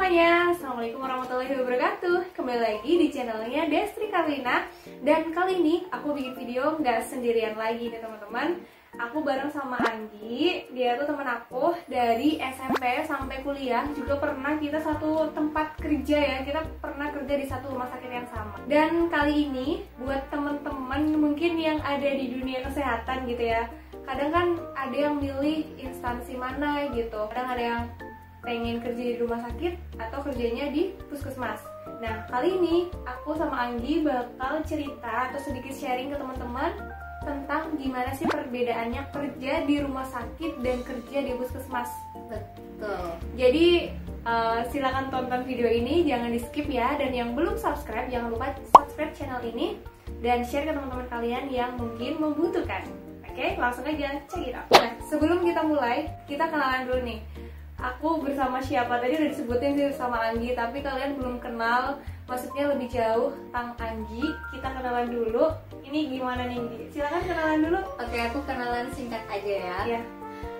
semuanya, Assalamualaikum warahmatullahi wabarakatuh. Kembali lagi di channelnya Destri Karlina. Dan kali ini aku bikin video nggak sendirian lagi nih teman-teman. Aku bareng sama Anggi. Dia tuh teman aku dari SMP sampai kuliah. Juga pernah kita satu tempat kerja ya. Kita pernah kerja di satu rumah sakit yang sama. Dan kali ini buat teman-teman mungkin yang ada di dunia kesehatan gitu ya, kadang kan ada yang milih instansi mana gitu. Kadang ada yang pengen kerja di rumah sakit atau kerjanya di puskesmas. Nah, kali ini aku sama Anggi bakal cerita atau sedikit sharing ke teman-teman tentang gimana sih perbedaannya kerja di rumah sakit dan kerja di puskesmas. Betul. Jadi silakan tonton video ini, jangan di skip ya. Dan yang belum subscribe, jangan lupa subscribe channel ini dan share ke teman-teman kalian yang mungkin membutuhkan. Oke, langsung aja check it out. Nah, sebelum kita mulai, kita kenalan dulu nih. Aku bersama siapa tadi udah disebutin sih sama Anggi, tapi kalian belum kenal, maksudnya lebih jauh tentang Anggi. Kita kenalan dulu. Ini gimana nih, Anggi? Silakan kenalan dulu. Oke, aku kenalan singkat aja ya. Iya.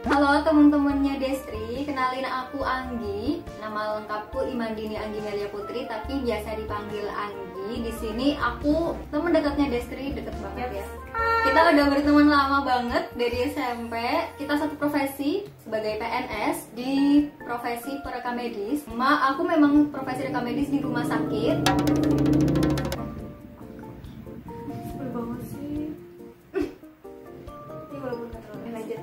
Halo teman-temannya Destri, kenalin aku Anggi. Nama lengkapku Imandini Anggi Melia Putri, tapi biasa dipanggil Anggi. Di sini aku teman dekatnya Destri, deket banget ya. Kita udah berteman lama banget dari SMP. Kita satu profesi sebagai PNS di profesi perekam medis. Aku memang profesi rekam medis di rumah sakit. Sebel banget sih. Ini walaupun nggak terlalu lanjut.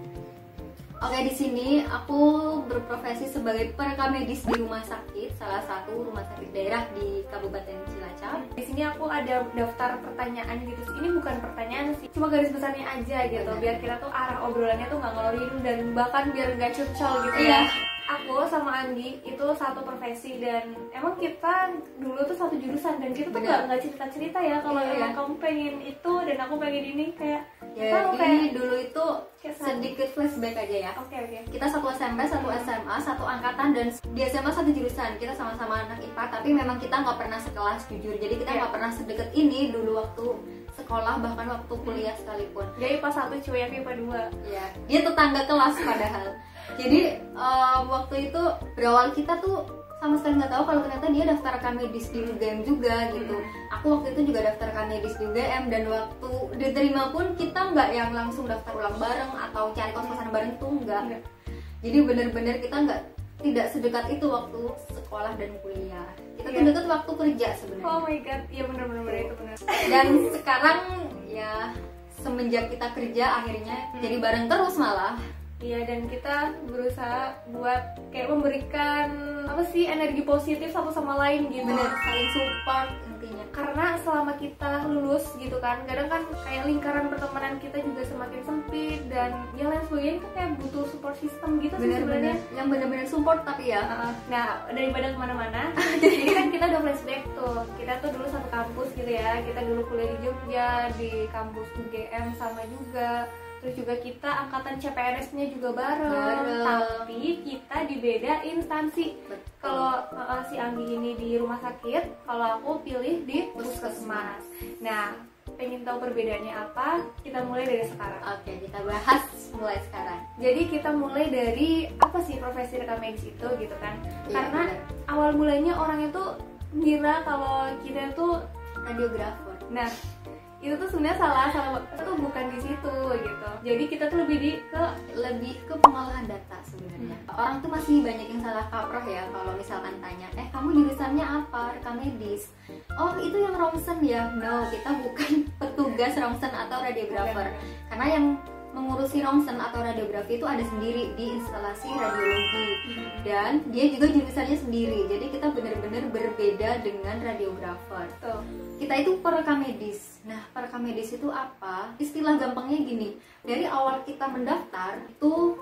Oke, di sini aku berprofesi sebagai perekam medis di rumah sakit, salah satu rumah sakit daerah di Kabupaten Cilacap. Di sini aku ada daftar pertanyaan gitu. Ini bukan pertanyaan sih, cuma garis besarnya aja gitu. Biar kita tuh arah obrolannya tuh nggak ngalor ngidul dan bahkan biar nggak curcol gitu ya. Aku sama Anggi itu satu profesi dan emang kita dulu tuh satu jurusan dan kita tuh nggak cerita-cerita ya kalau emang kamu pengen itu dan aku pengen ini kayak ya. Jadi kayak dulu itu sedikit flashback aja ya. Oke. Kita satu SMP, satu SMA, satu angkatan, dan di SMA satu jurusan. Kita sama-sama anak IPA, tapi memang kita nggak pernah sekelas jujur. Jadi kita nggak pernah sedekat ini dulu waktu sekolah, bahkan waktu kuliah sekalipun. Jadi pas satu cuy yang IPA 2. Ya, dia tetangga kelas padahal. Jadi waktu itu berawal kita tuh sama sekali nggak tahu kalau ternyata dia daftar rekam medis di UGM juga gitu. Aku waktu itu juga daftar rekam medis di UGM, dan waktu diterima pun kita nggak yang langsung daftar ulang bareng atau cari kos-kosan bareng, itu enggak. Jadi bener-bener kita tidak sedekat itu waktu sekolah dan kuliah. Kita tuh dekat waktu kerja sebenarnya. Oh my god, iya bener itu bener. Dan sekarang ya semenjak kita kerja akhirnya jadi bareng terus malah. Iya, dan kita berusaha buat kayak memberikan apa sih, energi positif satu sama lain gitu. Bener, saling support intinya. Karena selama kita lulus gitu kan, kadang kan kayak lingkaran pertemanan kita juga semakin sempit dan yang lain sebagainya, kita kayak butuh support system gitu sih sebenarnya. Yang bener-bener support tapi ya. Nah, daripada kemana-mana, jadi kan kita udah flashback tuh. Kita tuh dulu satu kampus gitu ya. Kita dulu kuliah di Jogja, di kampus UGM sama juga. Terus juga kita angkatan CPNS-nya juga bareng. Tapi kita di beda instansi. Kalau si Anggi ini di rumah sakit, kalau aku pilih di puskesmas. Nah, pengen tahu perbedaannya apa? Kita mulai dari sekarang. Oke, kita bahas mulai sekarang. Jadi kita mulai dari apa sih profesi rekam medis itu gitu kan? Karena awal mulanya orang itu ngira kalau kita itu radiografer. Nah, itu tuh sebenarnya salah itu bukan di situ gitu. Jadi kita tuh lebih ke pengolahan data sebenarnya. Orang tuh masih banyak yang salah kaprah ya kalau misalkan tanya, kamu jurusannya apa? Rekam medis. Oh, itu yang ronsen ya? No, kita bukan petugas ronsen atau radiografer. Karena yang mengurusi ronsen atau radiografi itu ada sendiri di instalasi radiologi, dan dia juga jurusannya sendiri. Jadi kita benar-benar berbeda dengan radiografer. Kita itu perekam medis. Nah, perekam medis itu apa? Istilah gampangnya gini, dari awal kita mendaftar itu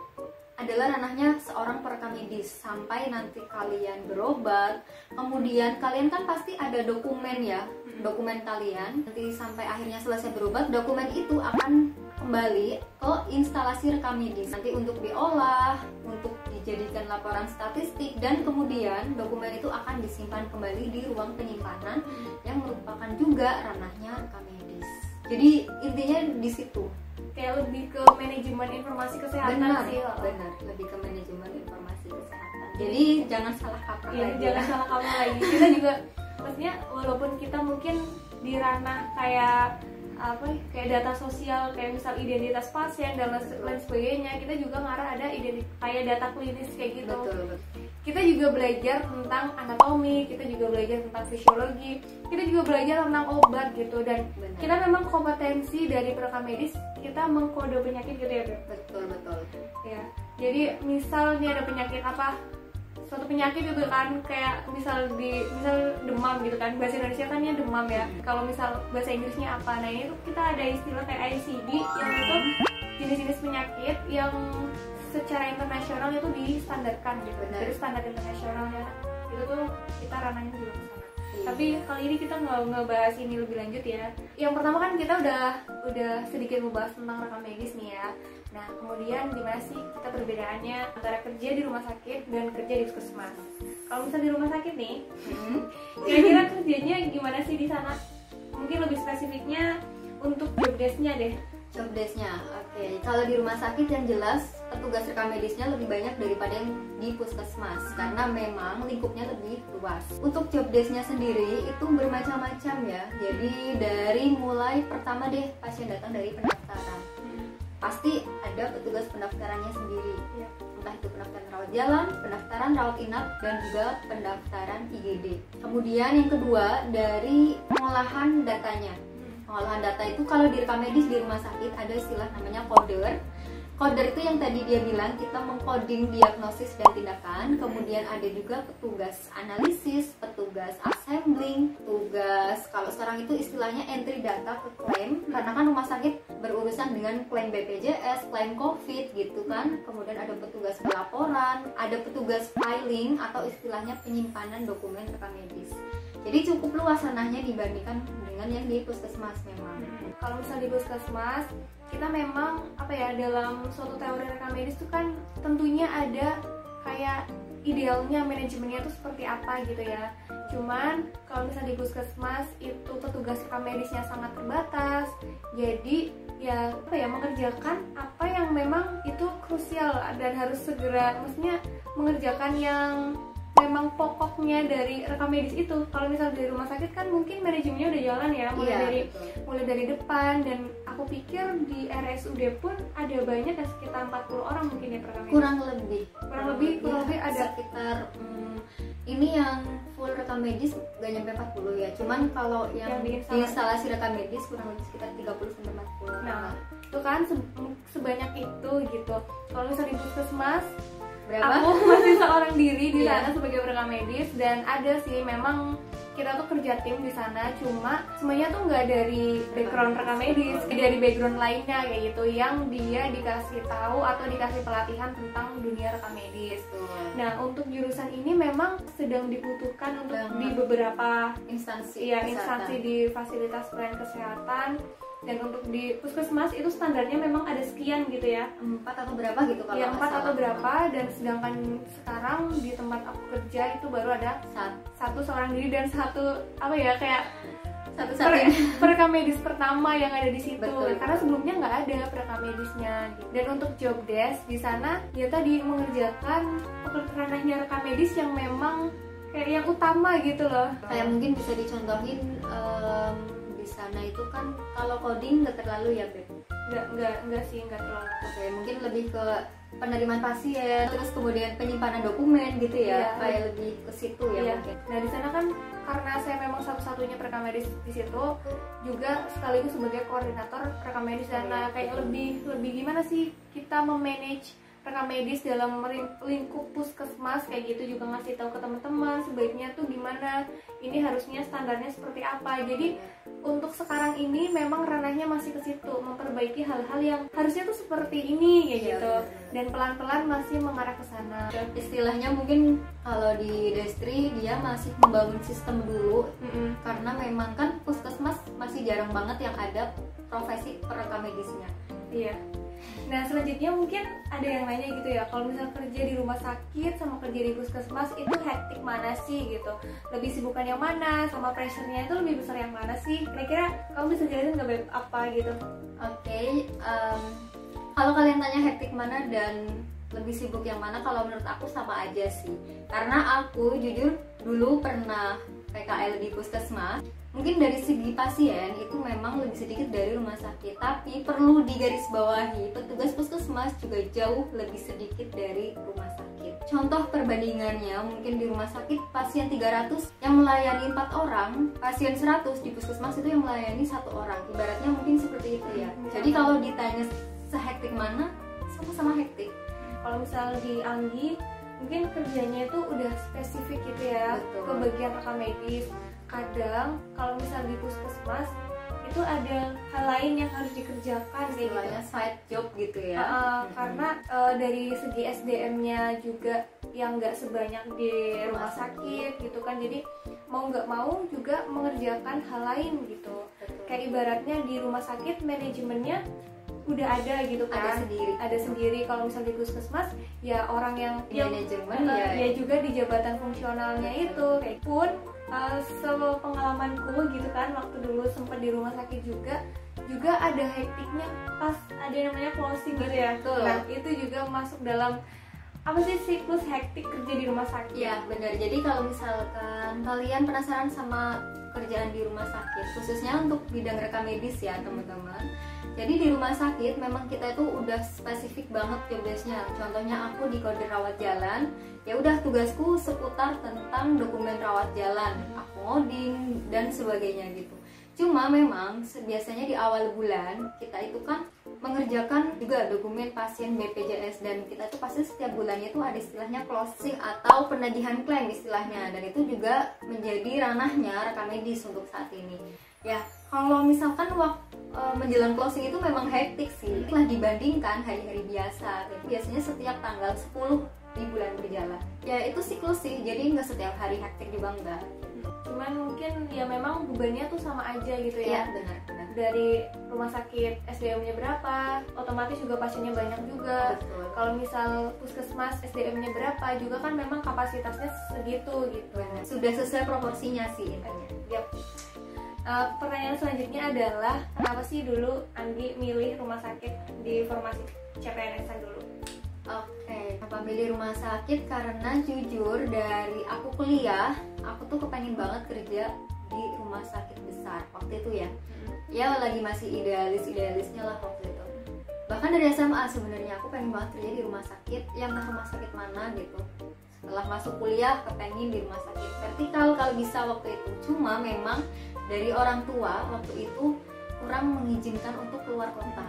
adalah ranahnya seorang perekam medis sampai nanti kalian berobat. Kemudian kalian kan pasti ada dokumen ya, dokumen kalian. Nanti sampai akhirnya selesai berobat, dokumen itu akan kembali ke instalasi rekam medis. Nanti untuk diolah, untuk dijadikan laporan statistik, dan kemudian dokumen itu akan disimpan kembali di ruang penyimpanan yang merupakan juga ranahnya rekam medis. Jadi intinya di situ. Kayak lebih ke manajemen informasi kesehatan sih. Benar, lebih ke manajemen informasi kesehatan. Jadi jangan salah kaprah Iya, lagi. jangan salah kamu lagi. Kita juga maksudnya walaupun kita mungkin di ranah kayak apa ya, kayak data sosial, kayak misal identitas pasien dan lain sebagainya, kita juga ngarah ada kayak data klinis kayak gitu. Betul. Kita juga belajar tentang anatomi, kita juga belajar tentang fisiologi, kita juga belajar tentang obat gitu, dan Benar. kita memang kompetensi dari perekam medis kita mengkode penyakit gitu ya, Beb? Betul. Ya. Jadi misal nih ada penyakit apa, suatu penyakit gitu kan, kayak misal demam gitu kan, bahasa Indonesia kan ya demam ya, kalau misal bahasa Inggrisnya apa, nah ini tuh kita ada istilah kayak ICD yang itu jenis-jenis penyakit yang secara internasional itu distandarkan gitu. Benar. Dari standar internasionalnya itu tuh kita ranahnya juga ke sana. Iya. Tapi kali ini kita nggak ngebahas ini lebih lanjut ya. Yang pertama kan kita udah sedikit membahas tentang rekam medis nih ya. Nah, kemudian gimana sih kita perbedaannya antara kerja di rumah sakit dan kerja di puskesmas? Kalau misalnya di rumah sakit nih, kira-kira kerjanya gimana sih di sana? Mungkin lebih spesifiknya untuk job desk-nya deh. Job desk-nya, oke. Kalau di rumah sakit yang jelas petugas rekam medisnya lebih banyak daripada yang di puskesmas karena memang lingkupnya lebih luas. Untuk job desk-nya sendiri itu bermacam-macam ya. Jadi dari mulai pertama deh pasien datang dari pendaftaran, pasti ada petugas pendaftarannya sendiri. Ya. Entah itu pendaftaran rawat jalan, pendaftaran rawat inap, dan juga pendaftaran IGD. Kemudian yang kedua dari pengolahan datanya. Pengolahan data itu kalau di rekam medis di rumah sakit ada istilah namanya coder. Coder itu yang tadi dia bilang kita mengcoding diagnosis dan tindakan. Kemudian ada juga petugas analisis, petugas assembling, petugas kalau sekarang itu istilahnya entry data ke klaim, karena kan rumah sakit berurusan dengan klaim BPJS, klaim COVID gitu kan. Kemudian ada petugas pelaporan, ada petugas filing atau istilahnya penyimpanan dokumen rekam medis. Jadi cukup luas ranahnya dibandingkan dengan yang di puskesmas memang. Kalau misal di puskesmas, kita memang apa ya, dalam suatu teori rekam medis itu kan tentunya ada kayak idealnya manajemennya itu seperti apa gitu ya. Cuman kalau misal di puskesmas itu petugas rekam medisnya sangat terbatas. Jadi ya apa ya, mengerjakan apa yang memang itu krusial dan harus segera, maksudnya mengerjakan yang memang pokoknya dari rekam medis itu. Kalau misal di rumah sakit kan mungkin manajemennya udah jalan ya, mulai dari depan, dan aku pikir di RSUD pun ada banyak, sekitar 40 orang mungkin ya perekam medis. Kurang lebih ada sekitar ini yang full rekam medis gak nyampe 40 ya. Cuman kalau yang di instalasi rekam medis kurang lebih sekitar 30 sampai 40. Nah, itu kan sebanyak itu gitu. Kalau misalnya di puskesmas, berapa? aku masih seorang diri di Iya. sana sebagai perekam medis, dan ada sih memang kita tuh kerja tim di sana, cuma semuanya tuh nggak dari background rekam medis, dari background lainnya kayak gitu, yang dia dikasih tahu atau dikasih pelatihan tentang dunia rekam medis. Nah, untuk jurusan ini memang sedang dibutuhkan untuk di beberapa instansi di fasilitas pelayanan kesehatan. Dan untuk di puskesmas itu standarnya memang ada sekian gitu ya, 4 atau berapa gitu kalau ya, nggak 4 salah. atau berapa. Dan sedangkan sekarang di tempat aku kerja itu baru ada satu seorang diri dan satu apa ya, kayak satu-satunya perekam medis pertama yang ada di situ. Betul. Karena sebelumnya nggak ada perekam medisnya gitu. Dan untuk job desk di sana ya tadi mengerjakan ranahnya rekam medis yang memang kayak yang utama gitu loh. kayak mungkin bisa dicontohin di sana itu kan kalau coding nggak terlalu ya Beb. Nggak sih, nggak terlalu. Oke, mungkin lebih ke penerimaan pasien, terus kemudian penyimpanan dokumen gitu ya, Iya. kayak lebih ke situ ya Iya. mungkin. Nah di sana kan karena saya memang satu-satunya perekam medis di situ, juga sekaligus sebagai koordinator rekam medis, dan kayak lebih gimana sih kita memanage rekam medis dalam lingkup puskesmas kayak gitu, juga ngasih tahu ke teman-teman sebaiknya tuh gimana, ini harusnya standarnya seperti apa. Jadi untuk sekarang ini memang ranahnya masih ke situ, memperbaiki hal-hal yang harusnya tuh seperti ini kayak gitu, dan pelan-pelan masih mengarah ke sana. Istilahnya mungkin kalau di Destri dia masih membangun sistem dulu, karena memang kan puskesmas masih jarang banget yang ada profesi perekam medisnya. Iya. Nah selanjutnya mungkin ada yang nanya gitu ya, kalau misalnya kerja di rumah sakit sama kerja di puskesmas itu hektik mana sih gitu, lebih sibukan yang mana, sama pressure-nya itu lebih besar yang mana sih? Kira-kira kamu bisa jelasin nggak Beb, apa gitu? Oke, kalau kalian tanya hektik mana dan lebih sibuk yang mana? Kalau menurut aku sama aja sih, karena aku jujur dulu pernah PKL di puskesmas. Mungkin dari segi pasien itu memang lebih sedikit dari rumah sakit, tapi perlu digarisbawahi petugas puskesmas juga jauh lebih sedikit dari rumah sakit. Contoh perbandingannya, mungkin di rumah sakit pasien 300 yang melayani 4 orang, pasien 100 di puskesmas itu yang melayani 1 orang. Ibaratnya mungkin seperti itu ya. Jadi kalau ditanya sehektik mana, sama-sama hektik. Kalau misalnya di Anggi mungkin kerjanya itu udah spesifik gitu ya. Betul. Ke bagian rekam medis. Kadang kalau misalnya di puskesmas itu ada hal lain yang harus dikerjakan kayak Istilahnya gitu. side job gitu ya. Karena dari segi SDM-nya juga yang nggak sebanyak di rumah sakit gitu kan, jadi mau nggak mau juga mengerjakan hal lain gitu. Betul. Kayak ibaratnya di rumah sakit manajemennya udah ada gitu kan, ada sendiri. Kalau misalnya di puskesmas ya orang yang manajemen ya juga di jabatan fungsionalnya itu. Kayak pun sepengalamanku gitu kan, waktu dulu sempat di rumah sakit juga ada hektiknya pas ada yang namanya closing gitu ya. Betul. Nah itu juga masuk dalam apa sih siklus hektik kerja di rumah sakit. Ya benar. Jadi kalau misalkan kalian penasaran sama kerjaan di rumah sakit, khususnya untuk bidang rekam medis ya teman-teman. Jadi di rumah sakit memang kita itu udah spesifik banget job desk-nya. Contohnya aku di kode rawat jalan, ya udah tugasku seputar tentang dokumen rawat jalan, aku ngoding dan sebagainya gitu. Cuma memang biasanya di awal bulan kita itu kan mengerjakan juga dokumen pasien BPJS, dan kita tuh pasti setiap bulannya itu ada istilahnya closing atau penagihan klaim istilahnya, dan itu juga menjadi ranahnya rekam medis untuk saat ini. Ya kalau misalkan menjelang closing itu memang hektik sih, lah dibandingkan hari-hari biasa. Jadi biasanya setiap tanggal 10 di bulan berjalan. Ya itu siklus sih, jadi nggak setiap hari hektik juga enggak. Cuman mungkin ya memang bebannya tuh sama aja gitu ya. Iya benar. Dari rumah sakit SDM-nya berapa, otomatis juga pasiennya banyak juga. Betul. Kalau misal puskesmas SDM-nya berapa, juga kan memang kapasitasnya segitu gitu. Benar. Sudah sesuai proporsinya sih intinya. Yap. Pertanyaan selanjutnya adalah kenapa sih dulu Anggi milih rumah sakit di formasi CPNS-an dulu? Oke, kenapa milih rumah sakit? Karena jujur dari aku kuliah, aku tuh kepengen banget kerja di rumah sakit besar waktu itu ya. Ya lagi masih idealisnya lah waktu itu. Bahkan dari SMA sebenarnya aku pengen banget kerja di rumah sakit, yang rumah sakit mana gitu. Setelah masuk kuliah kepengen di rumah sakit vertikal kalau bisa waktu itu. Cuma memang dari orang tua waktu itu kurang mengizinkan untuk keluar kota.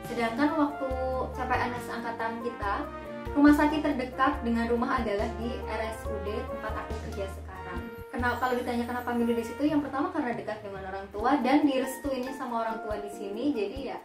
Sedangkan waktu CPNS angkatan kita, rumah sakit terdekat dengan rumah adalah di RSUD tempat aku kerja sekarang. Kenapa kalau ditanya kenapa milih di situ? Yang pertama karena dekat dengan orang tua dan direstuinnya sama orang tua di sini, jadi ya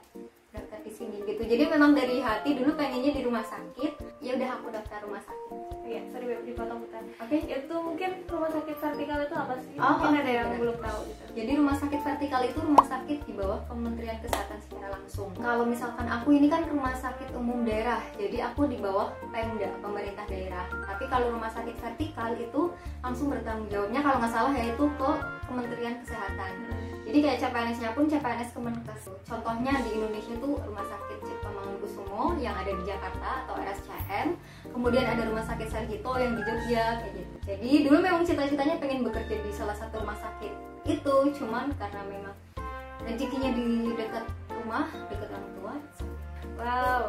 daftar di sini gitu. Jadi memang dari hati dulu pengennya di rumah sakit, ya udah aku daftar rumah sakit. Iya, sorry Beb, dipotong bentar. Oke. Itu mungkin rumah sakit vertikal itu apa sih? Oh, Mungkin oke, ada yang benar. belum tahu gitu. Jadi rumah sakit vertikal itu rumah sakit di bawah Kementerian Kesehatan secara langsung. Kalau misalkan aku ini kan rumah sakit umum daerah, jadi aku di bawah Pemda, pemerintah daerah. Tapi kalau rumah sakit vertikal itu langsung bertanggung jawabnya kalau nggak salah yaitu ke Kementerian Kesehatan. Jadi kayak CPNS-nya pun CPNS Kemenkes. Contohnya di Indonesia tuh rumah sakit Cipto Mangunkusumo yang ada di Jakarta atau RSCM. Kemudian ada rumah sakit Sarjito yang di Jogja kayak gitu. Jadi dulu memang cita-citanya pengen bekerja di salah satu rumah sakit itu, cuman karena memang rezekinya di dekat rumah, dekat orang tua. Wow.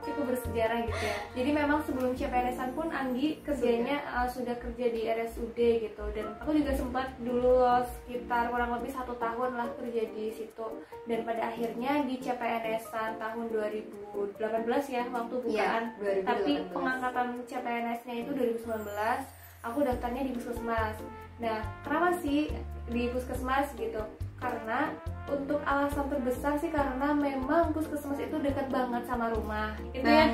Cukup bersejarah gitu ya. Jadi memang sebelum CPNS-an pun Anggi kerjanya sudah kerja di RSUD gitu, dan aku juga sempat dulu sekitar kurang lebih 1 tahun lah kerja di situ, dan pada akhirnya di CPNS-an tahun 2018 ya waktu bukaan. Ya, 2018. Tapi pengangkatan CPNS-nya itu 2019, aku daftarnya di puskesmas. Nah, kenapa sih di puskesmas gitu? Karena untuk alasan terbesar sih karena memang puskesmas itu dekat banget sama rumah. Itu ya.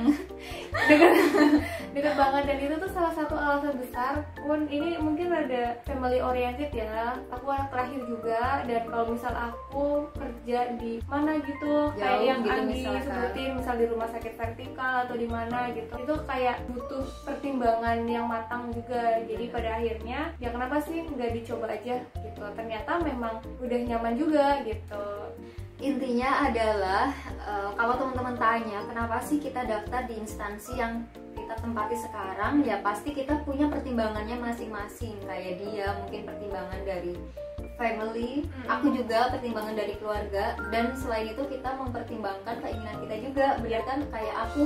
Dekat banget, dan itu tuh salah satu alasan besar. Pun ini mungkin ada family oriented ya. Aku anak terakhir juga, dan kalau misal aku kerja di mana gitu, kayak yang gitu Anggi sebutin, misal di rumah sakit vertikal atau di mana gitu, itu kayak butuh pertimbangan yang matang juga. Jadi pada akhirnya ya kenapa sih nggak dicoba aja gitu. Ternyata memang udah nyaman juga gitu. Intinya adalah kalau teman-teman tanya kenapa sih kita daftar di instansi yang kita tempati sekarang, ya pasti kita punya pertimbangannya masing-masing. Kayak dia mungkin pertimbangan dari family, aku juga pertimbangan dari keluarga, dan selain itu kita mempertimbangkan keinginan kita juga. Benar kan? Kayak aku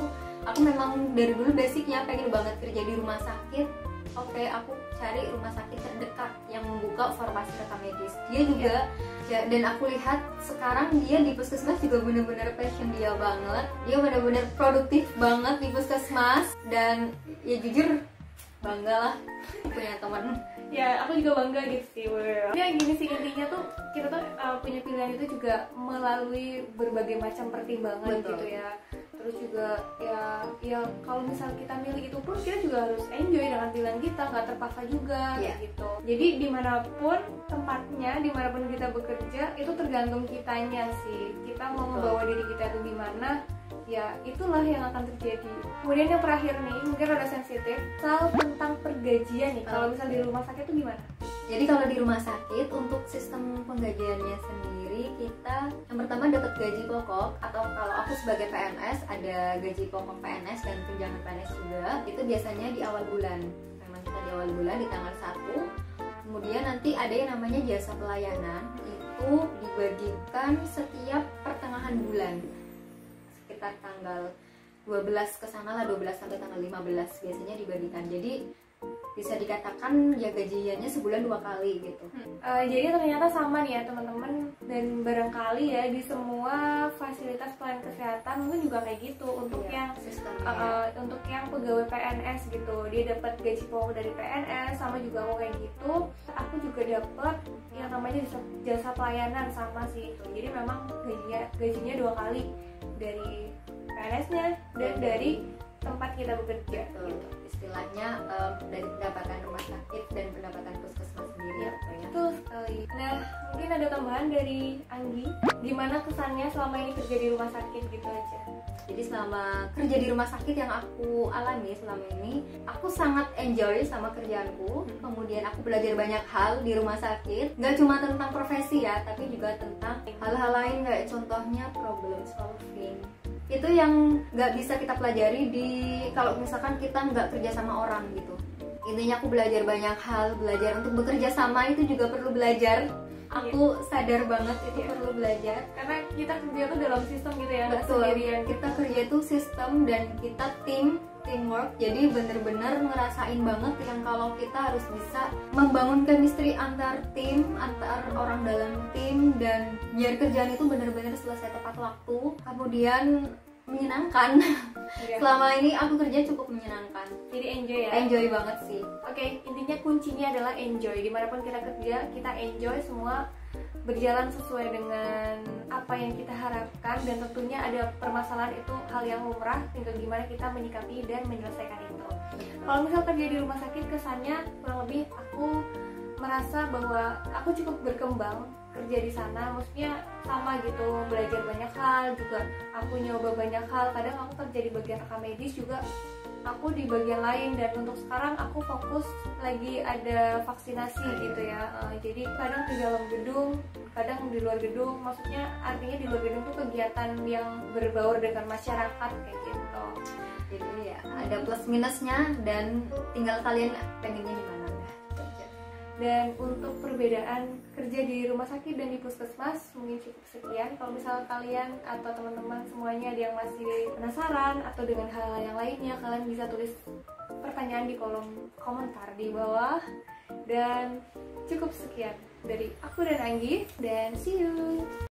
memang dari dulu basicnya pengen banget kerja di rumah sakit. Oke, aku cari rumah sakit terdekat yang membuka farmasi rekam medis. Dia juga ya, dan aku lihat sekarang dia di puskesmas juga bener-bener passion dia banget. Dia bener-bener produktif banget di puskesmas, dan ya jujur bangga lah punya teman. Ya, aku juga bangga gitu sih. Ya gini sih, intinya tuh kita tuh punya pilihan itu juga melalui berbagai macam pertimbangan. Betul. Gitu ya. Terus juga ya kalau misal kita milih itu pun kita juga harus enjoy dengan pilihan kita, nggak terpaksa juga gitu. Jadi dimanapun tempatnya, dimanapun kita bekerja, itu tergantung kitanya sih. Kita mau membawa diri kita itu gimana, ya itulah yang akan terjadi. Kemudian yang terakhir nih, mungkin rada sensitif, soal tentang pergajian nih. Kalau misal di rumah sakit itu gimana? Jadi kalau di rumah sakit untuk sistem penggajiannya sendiri, kita yang pertama dapat gaji pokok, atau kalau aku sebagai PNS ada gaji pokok PNS dan tunjangan PNS juga. Itu biasanya di awal bulan. Memang kita di awal bulan di tanggal 1. Kemudian nanti ada yang namanya jasa pelayanan, itu dibagikan setiap pertengahan bulan. Sekitar tanggal 12 ke sana lah, 12 sampai tanggal 15 biasanya dibagikan. Jadi bisa dikatakan ya gajiannya sebulan 2 kali gitu. Jadi ternyata sama nih ya teman-teman, dan barangkali ya di semua fasilitas pelayanan kesehatan mungkin juga kayak gitu. Untuk yang untuk yang pegawai PNS gitu, dia dapat gaji pokok dari PNS, sama juga aku kayak gitu. Aku juga dapat yang namanya jasa pelayanan, sama sih itu. Jadi memang gajinya 2 kali, dari PNS-nya dan dari tempat kita bekerja gitu. Istilahnya dari pendapatan rumah sakit dan pendapatan puskesmas sendiri ya. Betul sekali. Nah, mungkin ada tambahan dari Anggi, gimana kesannya selama ini kerja di rumah sakit gitu aja? Jadi selama kerja di rumah sakit yang aku alami selama ini, aku sangat enjoy sama kerjaanku. Kemudian aku belajar banyak hal di rumah sakit, nggak cuma tentang profesi ya, tapi juga tentang hal-hal lain kayak contohnya problem solving. Itu yang nggak bisa kita pelajari kalau misalkan kita nggak kerja sama orang gitu. Intinya aku belajar banyak hal, belajar untuk bekerja sama itu juga perlu belajar. Aku sadar banget itu perlu belajar, karena kita kerja tuh dalam sistem gitu ya, nggak betul. sendirian. Kita kerja itu sistem dan kita teamwork. Jadi bener-bener ngerasain banget yang kalau kita harus bisa membangun chemistry antar tim, antar orang dalam tim, dan biar kerjaan itu bener-bener selesai tepat waktu. Kemudian menyenangkan. Selama ini aku kerja cukup menyenangkan. Jadi enjoy ya? Enjoy banget sih. Oke, intinya kuncinya adalah enjoy. Dimanapun kita kerja, kita enjoy, semua berjalan sesuai dengan apa yang kita harapkan. Dan tentunya ada permasalahan, itu hal yang lumrah, tinggal gimana kita menyikapi dan menyelesaikan itu. Kalau misal kerja di rumah sakit, kesannya kurang lebih aku merasa bahwa aku cukup berkembang kerja di sana. Maksudnya sama gitu, belajar banyak hal, juga aku nyoba banyak hal. Kadang aku kerja di bagian rekam medis, juga aku di bagian lain. Dan untuk sekarang aku fokus lagi ada vaksinasi gitu ya. Jadi kadang di dalam gedung, kadang di luar gedung. Maksudnya artinya di luar gedung tuh kegiatan yang berbaur dengan masyarakat kayak gitu. Jadi ya ada plus minusnya, dan tinggal kalian pengennya gimana. Dan untuk perbedaan kerja di rumah sakit dan di puskesmas mungkin cukup sekian. Kalau misal kalian atau teman-teman semuanya ada yang masih penasaran atau dengan hal-hal yang lainnya, kalian bisa tulis pertanyaan di kolom komentar di bawah. Dan cukup sekian dari aku dan Anggi, dan see you.